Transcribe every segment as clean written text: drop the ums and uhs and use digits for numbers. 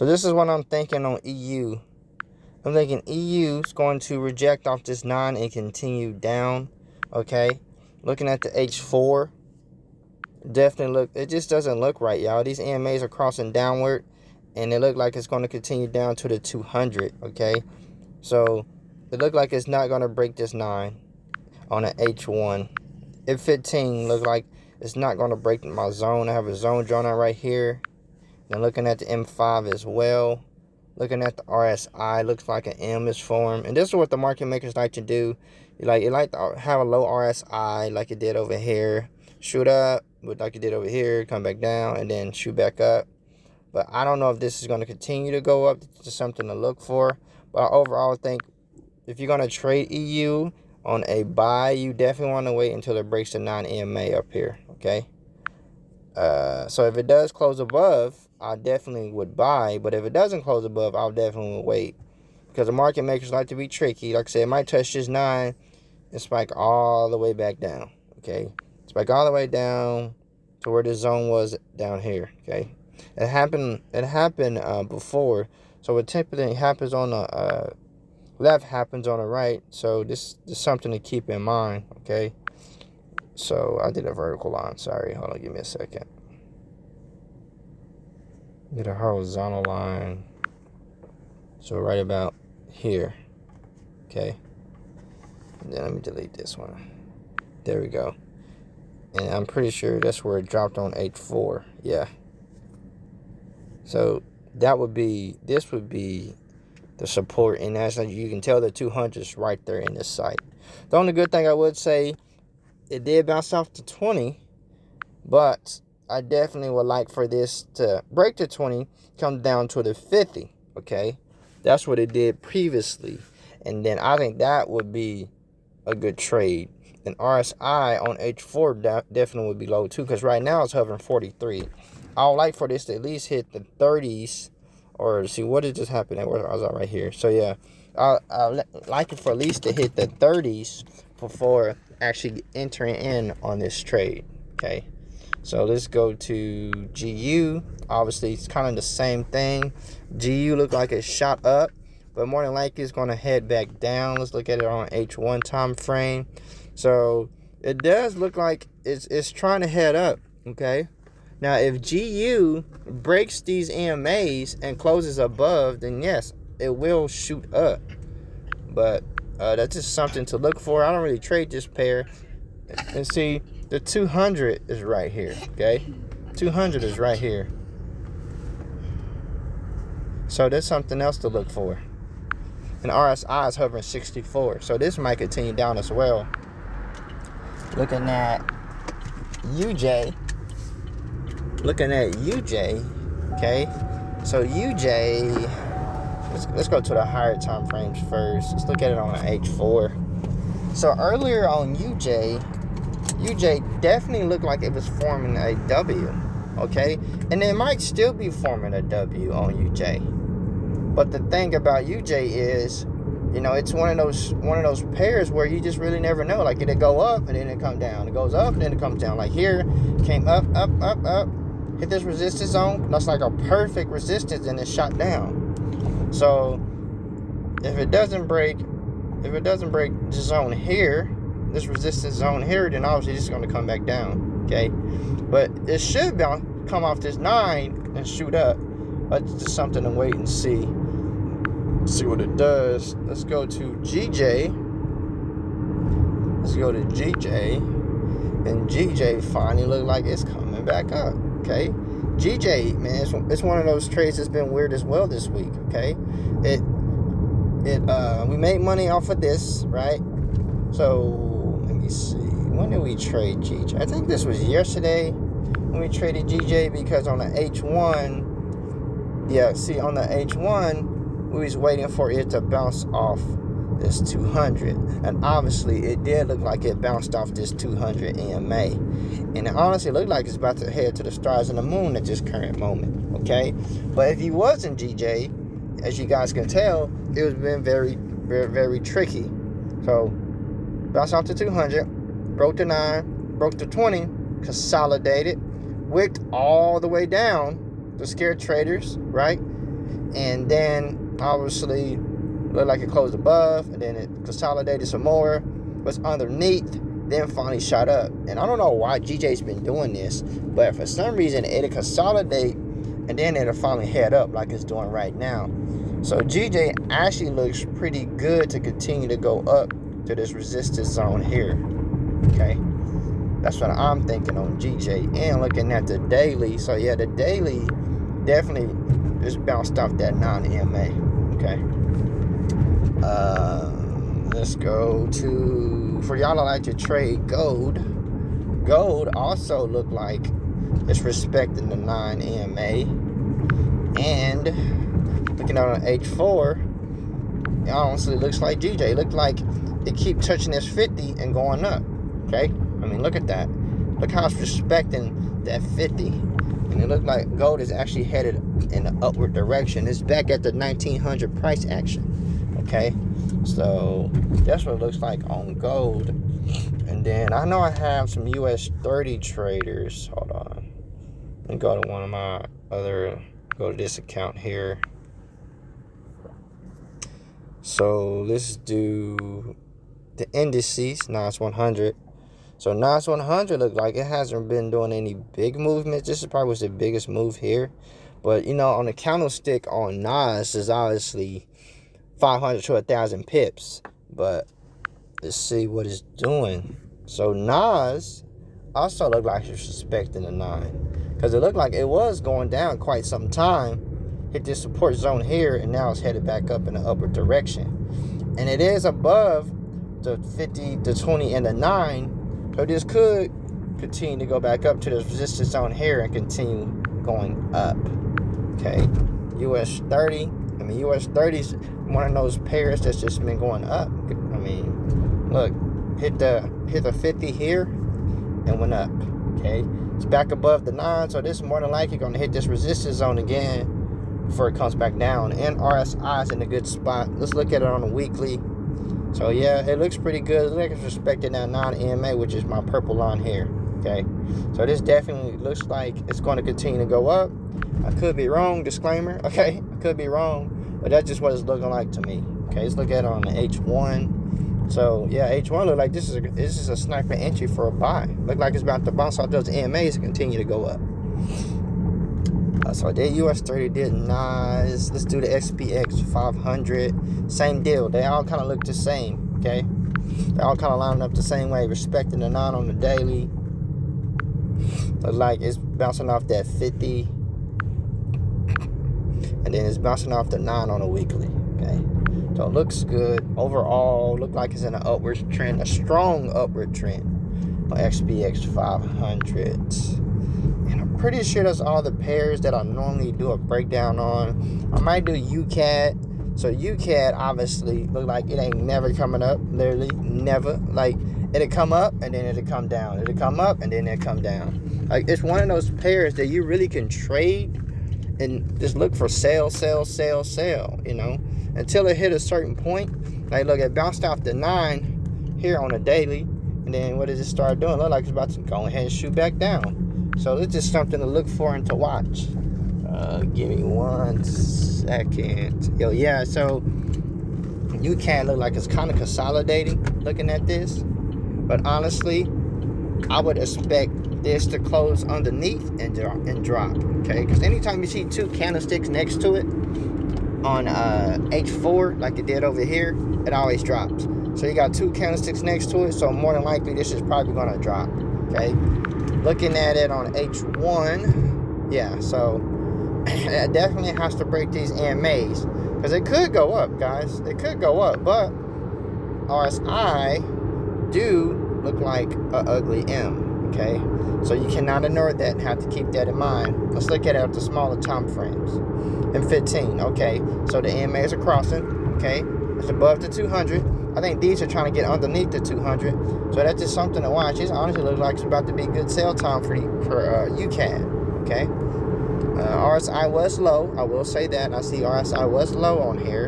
So this is what I'm thinking on EU. I'm thinking EU is going to reject off this 9 and continue down. Okay. Looking at the H4. Definitely look. It just doesn't look right, y'all. These EMAs are crossing downward. And it looked like it's going to continue down to the 200. Okay. So it looked like it's not going to break this 9 on an H1. F15 look like it's not going to break my zone. I have a zone drawn out right here. Then looking at the M5 as well. Looking at the RSI, looks like an M is formed. And this is what the market makers like to do. You like to have a low RSI like it did over here. Shoot up, but like it did over here. Come back down and then shoot back up. But I don't know if this is going to continue to go up. It's just something to look for. But I overall think if you're going to trade EU on a buy, you definitely want to wait until it breaks the 9 EMA up here. Okay. So if it does close above, I definitely would buy. But if it doesn't close above, I'll definitely wait. Because the market makers like to be tricky. Like I said, it might touch this 9 and spike all the way back down. Okay. Spike all the way down to where the zone was down here. Okay. It happened before. So what typically happens on the left happens on the right. So this is something to keep in mind. Okay. So I did a vertical line. Sorry. Hold on. Give me a second. Did a horizontal line. So right about here. Okay. And then let me delete this one. There we go. And I'm pretty sure that's where it dropped on H4. Yeah. So this would be the support. And that's like you can tell the 200's right there in this site. The only good thing I would say, it did bounce off to 20, but I definitely would like for this to break the 20, come down to the 50, okay? That's what it did previously. And then I think that would be a good trade. And RSI on H4 definitely would be low too, because right now it's hovering 43. I would like for this to at least hit the 30s, or see what did just happen. I was right here. So yeah, I like it for at least to hit the 30s before actually entering in on this trade. Okay, so let's go to GU. Obviously it's kind of the same thing. GU looked like it shot up, but more than likely it's going to head back down. Let's look at it on H1 time frame. So it does look like it's trying to head up. Okay, now if GU breaks these EMAs and closes above, then yes, it will shoot up. But that's just something to look for. I don't really trade this pair. And see, the 200 is right here, okay? 200 is right here. So there's something else to look for. And RSI is hovering 64. So this might continue down as well. Looking at UJ. Okay? So UJ... Let's go to the higher time frames first. Let's look at it on an H4. So earlier on UJ definitely looked like it was forming a W, okay? And it might still be forming a W on UJ. But the thing about UJ is, you know, it's one of those pairs where you just really never know. Like it'll go up and then it come down. It goes up and then it comes down. Like here, came up, hit this resistance zone. That's like a perfect resistance and it shot down. So if it doesn't break the zone here, this resistance zone here, then obviously it's going to come back down. Okay, but it should come off this 9 and shoot up. That's just something to wait and see. See what it does. Let's go to GJ. And GJ finally look like it's coming back up. Okay. GJ, man, it's one of those trades that's been weird as well this week. Okay, we made money off of this, right? So let me see. When did we trade GJ? I think this was yesterday when we traded GJ, because on the H1, yeah, see on the H1 we was waiting for it to bounce off this 200, and obviously it did look like it bounced off this 200 EMA, and it honestly looked like it's about to head to the stars and the moon at this current moment. Okay, but if you wasn't GJ, as you guys can tell, it was been very, very, very tricky. So bounced off to 200, broke the 9, broke the 20, consolidated, wicked all the way down to scare traders, right? and then obviously looked like it closed above, and then it consolidated some more, was underneath, then finally shot up. And I don't know why GJ's been doing this, but for some reason it'll consolidate and then it'll finally head up like it's doing right now. So GJ actually looks pretty good to continue to go up to this resistance zone here. Okay, that's what I'm thinking on GJ. And looking at the daily, so yeah, the daily definitely just bounced off that 9 EMA. Okay, let's go to, for y'all that like to trade gold. Gold also looked like it's respecting the 9 EMA. And looking at an H4, it honestly looks like GJ. It looked like it keep touching this 50 and going up. Okay, I mean, look at that. Look how it's respecting that 50. And it looked like gold is actually headed in the upward direction. It's back at the 1900 price action. Okay, so that's what it looks like on gold. And then I know I have some US 30 traders. Hold on. Let me go to one of my other, go to this account here. So let's do the indices, NAS 100. So NAS 100 look like it hasn't been doing any big movements. This is probably was the biggest move here. But, you know, on the candlestick on NAS is obviously 500 to 1,000 pips. But let's see what it's doing. So NAS also looked like it's respecting the 9. Because it looked like it was going down quite some time. Hit this support zone here, and now it's headed back up in the upward direction. And it is above the 50, the 20, and the 9. So this could continue to go back up to this resistance zone here and continue going up. Okay, US 30. I mean, US 30 is one of those pairs that's just been going up. I mean, look, hit the 50 here and went up. Okay, it's back above the 9, so this is more than likely going to hit this resistance zone again before it comes back down. And RSI is in a good spot. Let's look at it on a weekly. So yeah, it looks pretty good. It looks like it's respecting that 9 EMA, which is my purple line here. Okay, so this definitely looks like it's going to continue to go up. I could be wrong, disclaimer. Okay, I could be wrong, but that's just what it's looking like to me. Okay, let's look at it on the H1. So yeah, H1 look like this is a sniper entry for a buy. Look like it's about to bounce off those EMAs and continue to go up. So the US 30 did nice. Let's do the SPX 500. Same deal. They all kind of look the same. Okay, they all kind of lining up the same way, respecting the 9 on the daily. Look like it's bouncing off that 50, and then it's bouncing off the 9 on a weekly. Okay, so it looks good overall. Look like it's in an upward trend, a strong upward trend on SPX 500. And I'm pretty sure that's all the pairs that I normally do a breakdown on. I might do UCAD. So UCAD obviously look like it ain't never coming up. Literally never. Like it'll come up and then it'll come down. It'll come up and then it'll come down. Like it's one of those pairs that you really can trade and just look for sell, sell, sell, sell, you know, until it hit a certain point. Like look, it bounced off the 9 here on a daily, and then what does it start doing? Look like it's about to go ahead and shoot back down. So it's just something to look for and to watch. Give me 1 second. Yo, yeah, so you can look like it's kind of consolidating looking at this. But honestly, I would expect this to close underneath and drop. Okay, because anytime you see 2 candlesticks next to it on H4 like it did over here, it always drops. So you got 2 candlesticks next to it, so more than likely this is probably going to drop. Okay, looking at it on H1, yeah, so it definitely has to break these EMAs, because it could go up, guys. It could go up, but RSI do look like an ugly M. Okay, so you cannot ignore that and have to keep that in mind. Let's look at it at the smaller time frames. In 15, okay, so the EMAs are crossing. Okay, it's above the 200. I think these are trying to get underneath the 200, so that's just something to watch. It honestly looks like it's about to be good sell time for UCAD. Okay, RSI was low. I will say that. I see RSI was low on here,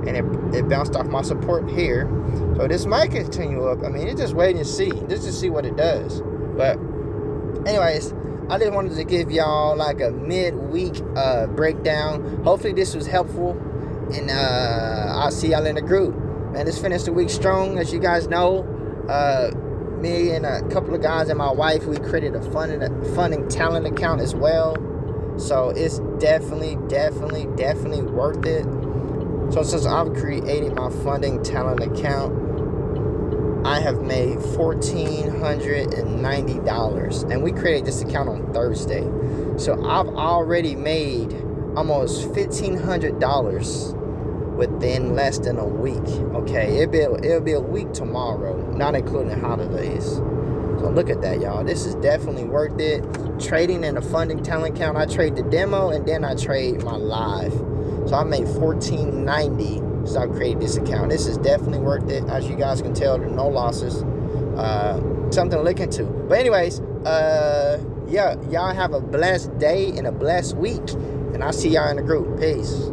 and it bounced off my support here. So this might continue up. I mean, it's just waiting to see. Just to see what it does. But anyways, I just wanted to give y'all like a midweek breakdown. Hopefully this was helpful, and I'll see y'all in the group. Man, let's finish the week strong. As you guys know, me and a couple of guys and my wife, we created a funding talent account as well. So it's definitely worth it. So since I've created my funding talent account, I have made $1,490, and we created this account on Thursday. So I've already made almost $1,500 within less than a week. Okay, it'll be a week tomorrow, not including holidays. So look at that, y'all. This is definitely worth it. Trading in a funding talent account, I trade the demo and then I trade my live. So I made $1,490 since I created this account. This is definitely worth it. As you guys can tell, there are no losses. Something to look into. But anyways, yeah, y'all have a blessed day and a blessed week. And I'll see y'all in the group. Peace.